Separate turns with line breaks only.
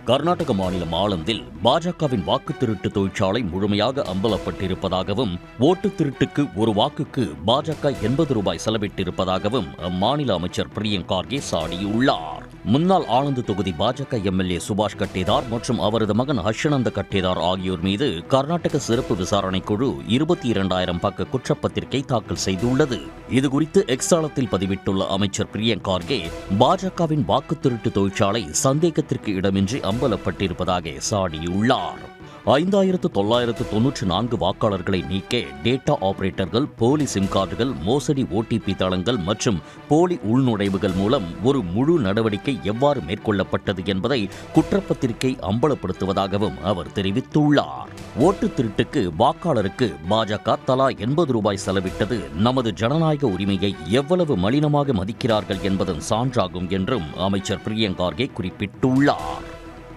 கர்நாடக மாநிலம் ஆலந்தில் பாஜகவின் வாக்கு திருட்டு தொழிற்சாலை முழுமையாக அம்பலப்பட்டிருப்பதாகவும் ஓட்டு திருட்டுக்கு ஒரு வாக்குக்கு பாஜக 80 ரூபாய் செலவிட்டிருப்பதாகவும் அம்மாநில அமைச்சர் பிரியங்க் கார்கே சாடியுள்ளார். முன்னாள் ஆனந்த் தொகுதி பாஜக எம்எல்ஏ சுபாஷ் கட்டேதார் மற்றும் அவரது மகன் ஹர்ஷனந்த கட்டேதார் ஆகியோர் மீது கர்நாடக சிறப்பு விசாரணை குழு 22,000 பக்க குற்றப்பத்திரிகை தாக்கல் செய்துள்ளது. இதுகுறித்து எக்ஸ் தளத்தில் பதிவிட்டுள்ள அமைச்சர் பிரியங்க் கார்கே, பாஜகவின் வாக்கு திருட்டு தொழிற்சாலை சந்தேகத்திற்கு இடமின்றி அம்பலப்பட்டிருப்பதாக சாடியுள்ளார். 5,994 வாக்காளர்களை நீக்க டேட்டா ஆபரேட்டர்கள், போலி சிம் கார்டுகள், மோசடி ஓடிபி தளங்கள் மற்றும் போலி உள்நுழைவுகள் மூலம் ஒரு முழு நடவடிக்கை எவ்வாறு மேற்கொள்ளப்பட்டது என்பதை குற்றப்பத்திரிகை அம்பலப்படுத்துவதாகவும் அவர் தெரிவித்துள்ளார். ஓட்டு திருட்டுக்கு வாக்காளருக்கு பாஜக தலா 80 ரூபாய் செலவிட்டது நமது ஜனநாயக உரிமையை எவ்வளவு மலினமாக மதிக்கிறார்கள் என்பதன் சான்றாகும் என்றும் அமைச்சர் பிரியங்க் கார்கே குறிப்பிட்டுள்ளார்.